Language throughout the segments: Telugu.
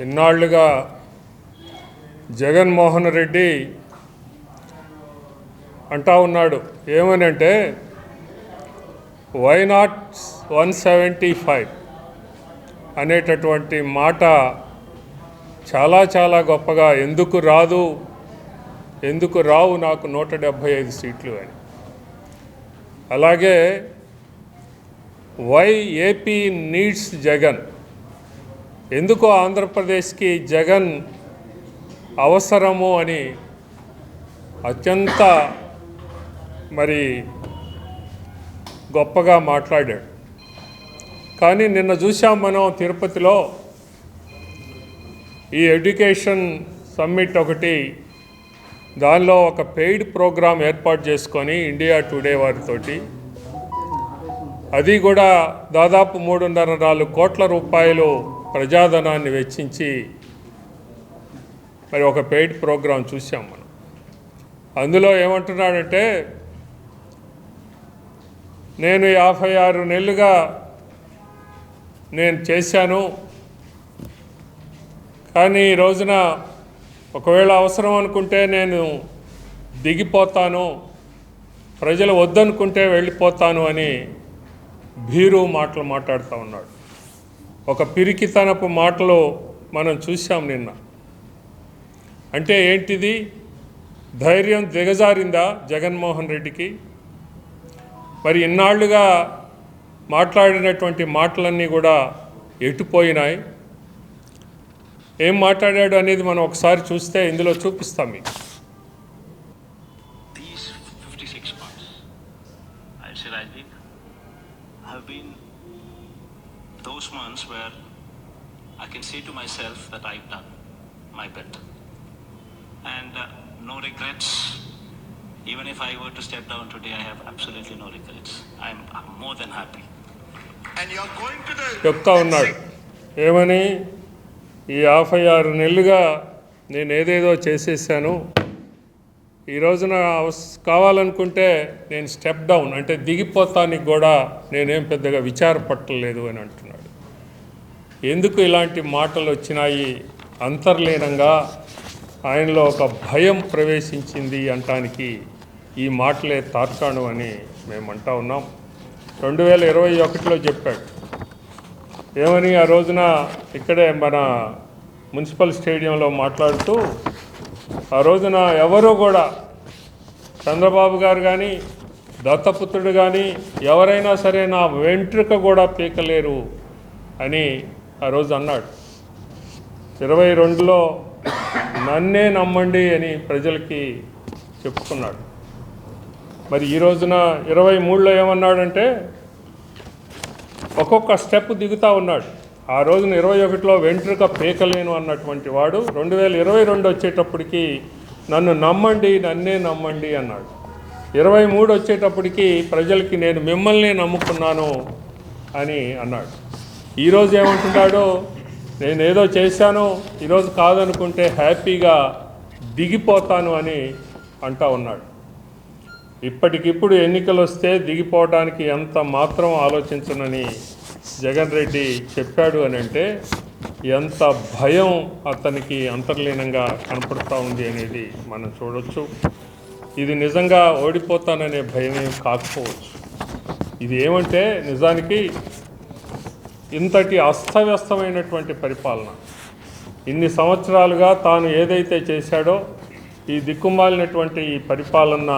ఇన్నాళ్లుగా జగన్మోహన్ రెడ్డి అంటా ఉన్నాడు ఏమనంటే వై నాట్ 175 అనేటటువంటి మాట చాలా చాలా గొప్పగా ఎందుకు రావు నాకు 175 సీట్లు అని. అలాగే వై ఏపీ నీడ్స్ జగన్, ఎందుకు ఆంధ్రప్రదేశ్కి జగన్ అవసరము అని అత్యంత మరి గొప్పగా మాట్లాడాడు. కానీ నిన్న చూసాం మనం తిరుపతిలో ఈ ఎడ్యుకేషన్ సమ్మిట్ ఒకటి, దానిలో ఒక పెయిడ్ ప్రోగ్రాం ఏర్పాటు చేసుకొని ఇండియా టుడే వారితోటి, అది కూడా దాదాపు 3.5-4 కోట్ల రూపాయలు ప్రజాధనాన్ని వెచ్చించి మరి ఒక పెయిడ్ ప్రోగ్రాం చూసాం మనం. అందులో ఏమంటున్నాడంటే నేను 56 నెలలుగా నేను చేశాను, కానీ ఈ రోజున ఒకవేళ అవసరం అనుకుంటే నేను దిగిపోతాను, ప్రజలు వద్దనుకుంటే వెళ్ళిపోతాను అని భీరు మాటలు మాట్లాడుతూ ఉన్నాడు. ఒక పిరికితనపు మాటలు మనం చూసాం నిన్న. అంటే ఏంటిది? ధైర్యం దిగజారిందా జగన్మోహన్ రెడ్డికి? మరి ఇన్నాళ్లుగా మాట్లాడినటువంటి మాటలన్నీ కూడా ఎటుపోయినాయి? ఏం మాట్లాడాడు అనేది మనం ఒకసారి చూస్తే ఇందులో చూపిస్తాం మీకు. These 56 months, I'd say, Rajdeep, have been those months where I can say to myself that I've done my bit. And no regrets. Even if I were to step down today, I have absolutely no regrets. I'm more than happy. And you're going to the... చెప్తా ఉన్నాడు ఏమని, ఈ 56 నెలలుగా నేను ఏదేదో చేసేసాను, ఈ రోజున కావాలనుకుంటే నేను స్టెప్ డౌన్ అంటే దిగిపోతానికి కూడా నేనేం పెద్దగా విచారపట్టలేదు అని అంటున్నాడు. ఎందుకు ఇలాంటి మాటలు వచ్చినాయి? అంతర్లీనంగా ఆయనలో ఒక భయం ప్రవేశించింది అంటానికి ఈ మాటలే తార్కాణం అని మేము అంటా ఉన్నాం. 2021లో చెప్పాడు ఏమని, ఆ రోజున ఇక్కడే మన మున్సిపల్ స్టేడియంలో మాట్లాడుతూ, ఆ రోజున ఎవరో కూడా చంద్రబాబు గారు కానీ దత్తపుత్రుడు కానీ ఎవరైనా సరే నా వెంట్రుక కూడా పీకలేరు అని ఆ రోజు అన్నాడు. 22లో నన్నే నమ్మండి అని ప్రజలకి చెప్పుకున్నాడు. మరి ఈ రోజున 23లో ఏమన్నాడంటే ఒక్కొక్క స్టెప్ దిగుతూ ఉన్నాడు. ఆ రోజున 21లో వెంట్రుక పీకలేను అన్నటువంటి వాడు 2022 వచ్చేటప్పటికి నన్ను నమ్మండి, నన్నే నమ్మండి అన్నాడు. 23 వచ్చేటప్పటికి ప్రజలకి నేను మిమ్మల్ని నమ్ముకున్నాను అని అన్నాడు. ఈరోజు ఏమంటున్నాడు, నేను ఏదో చేశాను, ఈరోజు కాదనుకుంటే హ్యాపీగా దిగిపోతాను అని అంటా ఉన్నాడు. ఇప్పటికిప్పుడు ఎన్నికలు వస్తే దిగిపోవడానికి ఎంత మాత్రం ఆలోచించనని జగన్ రెడ్డి చెప్పాడు అని అంటే ఎంత భయం అతనికి అంతర్లీనంగా కనపడుతూ ఉంది అనేది మనం చూడవచ్చు. ఇది నిజంగా ఓడిపోతాననే భయమే కాకపోవచ్చు. ఇది ఏమంటే నిజానికి ఇంతటి అస్తవ్యస్తమైనటువంటి పరిపాలన, ఇన్ని సంవత్సరాలుగా తాను ఏదైతే చేశాడో ఈ దిక్కుమాలినటువంటి ఈ పరిపాలన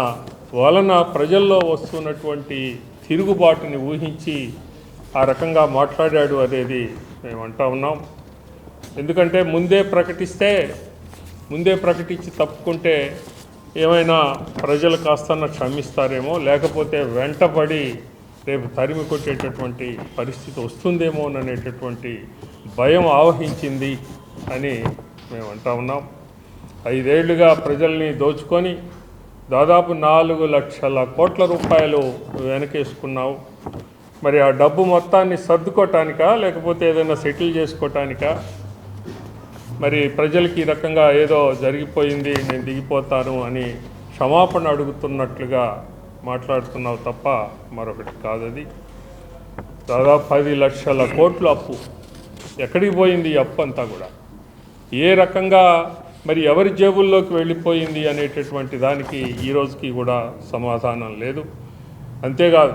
వలన ప్రజల్లో వస్తున్నటువంటి తిరుగుబాటుని ఊహించి ఆ రకంగా మాట్లాడాడు అనేది మేము అంటా ఉన్నాం. ఎందుకంటే ముందే ప్రకటించి తప్పుకుంటే ఏమైనా ప్రజలు కాస్తన్న క్షమిస్తారేమో, లేకపోతే వెంటపడి రేపు తరిమి కొట్టేటటువంటి పరిస్థితి వస్తుందేమో అనేటటువంటి భయం ఆవహించింది అని మేము అంటా ఉన్నాం. 5 ఏళ్లుగా ప్రజల్ని దోచుకొని దాదాపు 4 లక్షల కోట్ల రూపాయలు వెనకేసుకున్నావు. మరి ఆ డబ్బు మొత్తాన్ని సర్దుకోవటానికా, లేకపోతే ఏదైనా సెటిల్ చేసుకోవటానికా? మరి ప్రజలకి ఈ రకంగా ఏదో జరిగిపోయింది, నేను దిగిపోతాను అని క్షమాపణ అడుగుతున్నట్లుగా మాట్లాడుతున్నావు తప్ప మరొకటి కాదది. దాదాపు 10 లక్షల కోట్ల అప్పు ఎక్కడికి పోయింది? ఈ అప్పు అంతా కూడా ఏ రకంగా మరి ఎవరి జేబుల్లోకి వెళ్ళిపోయింది అనేటటువంటి దానికి ఈ రోజుకి కూడా సమాధానం లేదు. అంతేకాదు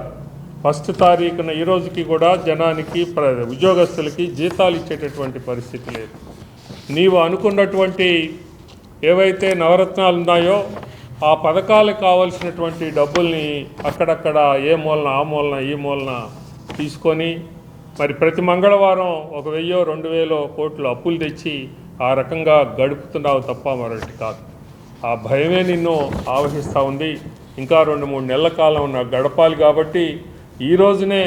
ఫస్ట్ తారీఖున ఈ రోజుకి కూడా జనానికి ఉద్యోగస్తులకి జీతాలు ఇచ్చేటటువంటి పరిస్థితి లేదు. నీవు అనుకున్నటువంటి ఏవైతే నవరత్నాలు ఉన్నాయో ఆ పథకాలకు కావలసినటువంటి డబ్బుల్ని అక్కడక్కడ ఏ మూలన ఆ మూలన ఈ మూలన తీసుకొని మరి ప్రతి మంగళవారం 1,000-2,000 కోట్లు అప్పులు తెచ్చి ఆ రకంగా గడుపుతున్నావు తప్ప మరొకటి కాదు. ఆ భయమే నిన్ను ఆవహిస్తూ ఉంది. ఇంకా 2-3 నెలల కాలం నాకు గడపాలి కాబట్టి ఈ రోజునే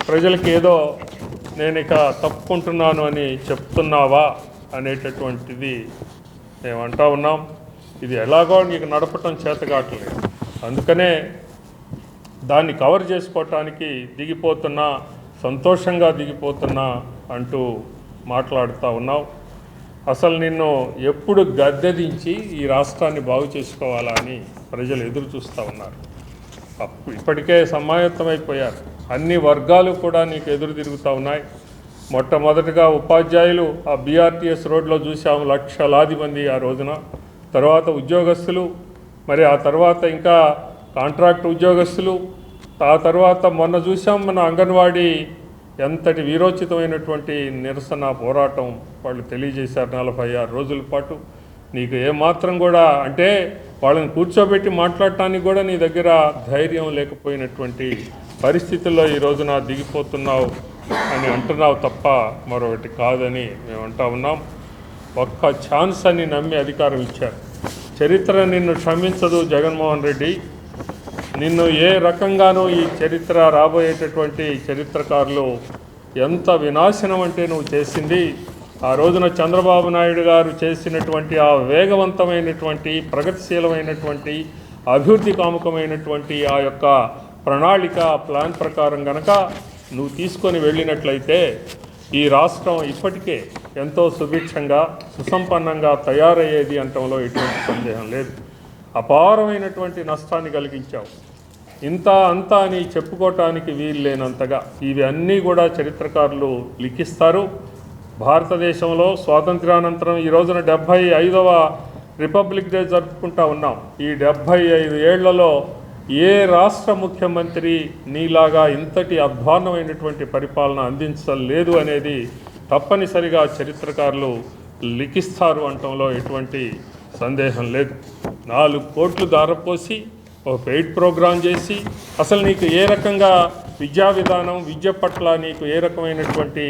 ప్రజలకి ఏదో నేను ఇక తప్పుకుంటున్నాను అని చెప్తున్నావా అనేటటువంటిది మేమంటా ఉన్నాం. ఇది ఎలాగో నీకు నడపటం చేత కావట్లేదు. అందుకనే దాన్ని కవర్ చేసుకోవటానికి దిగిపోతున్నా, సంతోషంగా దిగిపోతున్నా అంటూ మాట్లాడుతూ ఉన్నావు. అసలు నిన్ను ఎప్పుడు గద్దెదించి ఈ రాష్ట్రాన్ని బాగు చేసుకోవాలా అని ప్రజలు ఎదురు చూస్తూ ఉన్నారు. ఇప్పటికే సమాయత్తమైపోయారు. అన్ని వర్గాలు కూడా నీకు ఎదురు తిరుగుతూ ఉన్నాయి. మొట్టమొదటిగా ఉపాధ్యాయులు ఆ BRTS రోడ్లో చూసాము, లక్షలాది మంది ఆ రోజున. తర్వాత ఉద్యోగస్తులు, మరి ఆ తర్వాత ఇంకా కాంట్రాక్ట్ ఉద్యోగస్తులు, ఆ తర్వాత మొన్న చూసాం మన అంగన్వాడీ ఎంతటి వీరోచితమైనటువంటి నిరసన పోరాటం వాళ్ళు తెలియజేశారు 46 రోజుల పాటు. నీకు ఏమాత్రం కూడా అంటే వాళ్ళని కూర్చోబెట్టి మాట్లాడటానికి కూడా నీ దగ్గర ధైర్యం లేకపోయినటువంటి పరిస్థితుల్లో ఈ రోజున దిగిపోతున్నావు అని అంటున్నావు తప్ప మరొకటి కాదని మేము అంటా ఉన్నాం. ఒక్క ఛాన్స్ అని నమ్మి అధికారం ఇచ్చారు. చరిత్ర నిన్ను క్షమించదు జగన్మోహన్ రెడ్డి. నిన్ను ఏ రకంగానూ ఈ చరిత్ర రాబోయేటటువంటి చరిత్రకారులు ఎంత వినాశనం అంటే నువ్వు చేసింది. ఆ రోజున చంద్రబాబు నాయుడు గారు చేసినటువంటి ఆ వేగవంతమైనటువంటి ప్రగతిశీలమైనటువంటి అభివృద్ధి కాముకమైనటువంటి ఆ యొక్క ప్రణాళిక ప్లాన్ ప్రకారం గనక నువ్వు తీసుకొని వెళ్ళినట్లయితే ఈ రాష్ట్రం ఇప్పటికే ఎంతో సుభిక్షంగా సుసంపన్నంగా తయారయ్యేది అనటంలో ఎటువంటి సందేహం లేదు. అపారమైనటువంటి నష్టాన్ని కలిగించావు. ఇంత అంతా అని చెప్పుకోవటానికి వీలు లేనంతగా ఇవి అన్నీ కూడా చరిత్రకారులు లిఖిస్తారు. భారతదేశంలో స్వాతంత్ర్యానంతరం ఈ రోజున 75వ రిపబ్లిక్ డే జరుపుకుంటా ఉన్నాం. ఈ 75 ఏళ్లలో ఏ రాష్ట్ర ముఖ్యమంత్రి నీలాగా ఇంతటి అధ్వాన్నమైనటువంటి పరిపాలన అందించలేదు అనేది తప్పనిసరిగా చరిత్రకారులు లిఖిస్తారు అనటంలో ఎటువంటి సందేహం లేదు. 4 కోట్లు దారపోసి ఒక పెయిడ్ ప్రోగ్రాం చేసి అసలు నీకు ఏ రకంగా విద్యా విధానం, విద్య పట్ల నీకు ఏ రకమైనటువంటి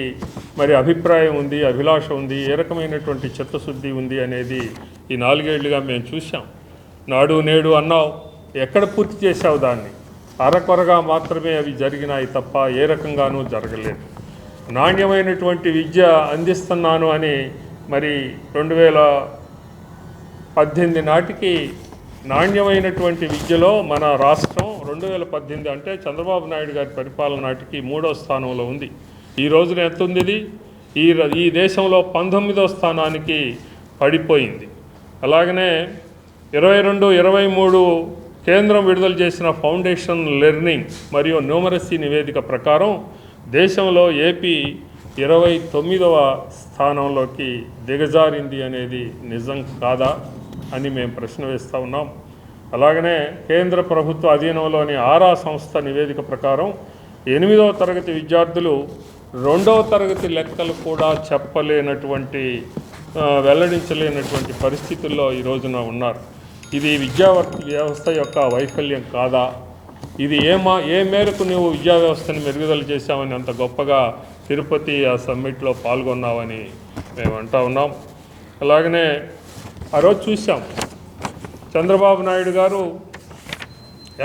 మరి అభిప్రాయం ఉంది, అభిలాష ఉంది, ఏ రకమైనటువంటి చిత్తశుద్ధి ఉంది అనేది ఈ 4 ఏళ్లుగా మేము చూసాం. నాడు నేడు అన్నావు, ఎక్కడ పూర్తి చేశావు దాన్ని? అరకొరగా మాత్రమే అవి జరిగినాయి తప్ప ఏ రకంగానూ జరగలేదు. నాణ్యమైనటువంటి విద్య అందిస్తున్నాను అని మరి 2018 నాటికి నాణ్యమైనటువంటి విద్యలో మన రాష్ట్రం 2018 అంటే చంద్రబాబు నాయుడు గారి పరిపాలన నాటికి 3వ స్థానంలో ఉంది. ఈ రోజున ఎంత ఉంది? ఈ దేశంలో 19వ స్థానానికి పడిపోయింది. అలాగనే 22-23 కేంద్రం విడుదల చేసిన ఫౌండేషన్ లెర్నింగ్ మరియు న్యూమరసీ నివేదిక ప్రకారం దేశంలో ఏపీ 29వ స్థానంలోకి దిగజారింది అనేది నిజం కాదా అని మేము ప్రశ్న వేస్తూ ఉన్నాం. అలాగనే కేంద్ర ప్రభుత్వ అధీనంలోని ఆరా సంస్థ నివేదిక ప్రకారం 8వ తరగతి విద్యార్థులు 2వ తరగతి లెక్కలు కూడా చెప్పలేనటువంటి వెల్లడించలేనటువంటి పరిస్థితుల్లో ఈ రోజున ఉన్నారు. ఇది విద్యా వ్యవస్థ యొక్క వైఫల్యం కాదా? ఇది ఏ మేరకు నువ్వు విద్యా వ్యవస్థను మెరుగుదల చేశామని అంత గొప్పగా తిరుపతి ఆ సమ్మిట్లో పాల్గొన్నావని మేము అంటా ఉన్నాం. అలాగనే ఆ రోజు చూసాం చంద్రబాబు నాయుడు గారు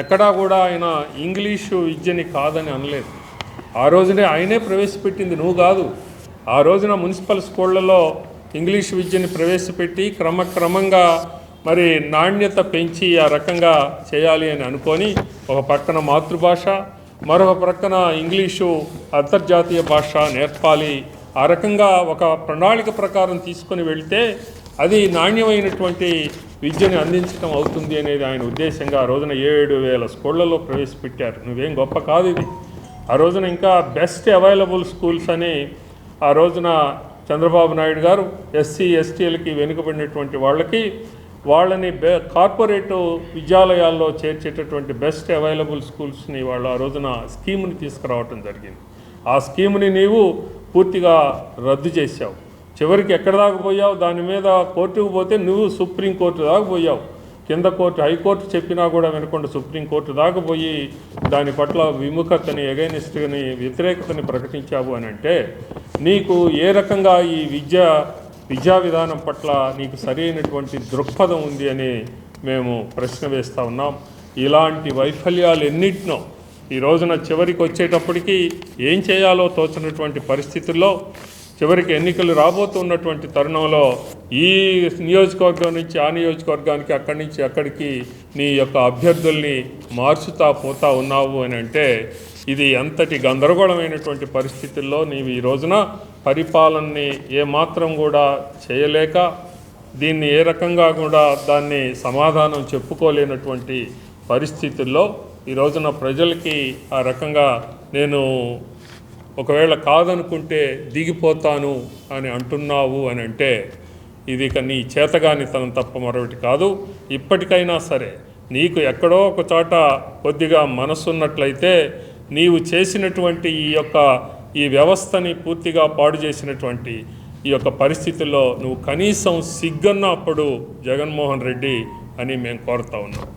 ఎక్కడా కూడా ఆయన ఇంగ్లీషు విద్యని కాదని అనలేదు. ఆ రోజునే ఆయనే ప్రవేశపెట్టింది, నువ్వు కాదు. ఆ రోజున మున్సిపల్ స్కూళ్లలో ఇంగ్లీష్ విద్యని ప్రవేశపెట్టి క్రమక్రమంగా మరి నాణ్యత పెంచి ఆ రకంగా చేయాలి అని అనుకొని ఒక పక్కన మాతృభాష, మరొక ప్రక్కన ఇంగ్లీషు అంతర్జాతీయ భాష నేర్పాలి, ఆ రకంగా ఒక ప్రణాళిక ప్రకారం తీసుకొని వెళ్తే అది నాణ్యమైనటువంటి విద్యను అందించడం అవుతుంది అనేది ఆయన ఉద్దేశంగా ఆ రోజున 7,000 స్కూళ్లలో ప్రవేశపెట్టారు. నువ్వేం గొప్ప కాదు ఇది. ఆ రోజున ఇంకా బెస్ట్ అవైలబుల్ స్కూల్స్ అని ఆ రోజున చంద్రబాబు నాయుడు గారు ఎస్సీ ఎస్టీలకి వెనుకబడినటువంటి వాళ్ళని కార్పొరేట్ విద్యాలయాల్లో చేర్చేటటువంటి బెస్ట్ అవైలబుల్ స్కూల్స్ని వాళ్ళు ఆ రోజున స్కీమ్ని తీసుకురావటం జరిగింది. ఆ స్కీమ్ని నీవు పూర్తిగా రద్దు చేశావు. చివరికి ఎక్కడ దాకా పోయావు? దాని మీద కోర్టుకు పోతే నువ్వు సుప్రీంకోర్టు దాకా పోయావు. కింద కోర్టు హైకోర్టు చెప్పినా కూడా వినకుండా సుప్రీంకోర్టు దాకా పోయి దాని పట్ల విముఖతని ఎగైనిస్ట్ని వ్యతిరేకతని ప్రకటించావు అని అంటే నీకు ఏ రకంగా ఈ విద్యా విధానం పట్ల నీకు సరైనటువంటి దృక్పథం ఉంది అని మేము ప్రశ్న వేస్తూ ఉన్నాం. ఇలాంటి వైఫల్యాలు ఎన్నిటినో ఈ రోజున చివరికి వచ్చేటప్పటికి ఏం చేయాలో తోచినటువంటి పరిస్థితుల్లో చివరికి ఎన్నికలు రాబోతున్నటువంటి తరుణంలో ఈ నియోజకవర్గం నుంచి ఆ నియోజకవర్గానికి, అక్కడి నుంచి అక్కడికి నీ యొక్క అభ్యర్థుల్ని మార్చుతా పోతా ఉన్నావు అని అంటే ఇది ఎంతటి గందరగోళమైనటువంటి పరిస్థితుల్లో నీవు ఈ రోజున పరిపాలనని ఏమాత్రం కూడా చేయలేక దీన్ని ఏ రకంగా కూడా దాన్ని సమాధానం చెప్పుకోలేనటువంటి పరిస్థితుల్లో ఈ రోజున ప్రజలకి ఆ రకంగా నేను ఒకవేళ కాదనుకుంటే దిగిపోతాను అని అంటున్నావు అని అంటే ఇది నీ చేతగానితనం తప్ప మరొకటి కాదు. ఇప్పటికైనా సరే నీకు ఎక్కడో ఒక చోట కొద్దిగా మనసున్నట్లయితే నీవు చేసినటువంటి ఈ వ్యవస్థని పూర్తిగా పాడు చేసినటువంటి ఈ యొక్క పరిస్థితుల్లో నువ్వు కనీసం సిగ్గన్నప్పుడు జగన్మోహన్ రెడ్డి అని మేము కోరుతా ఉన్నాం.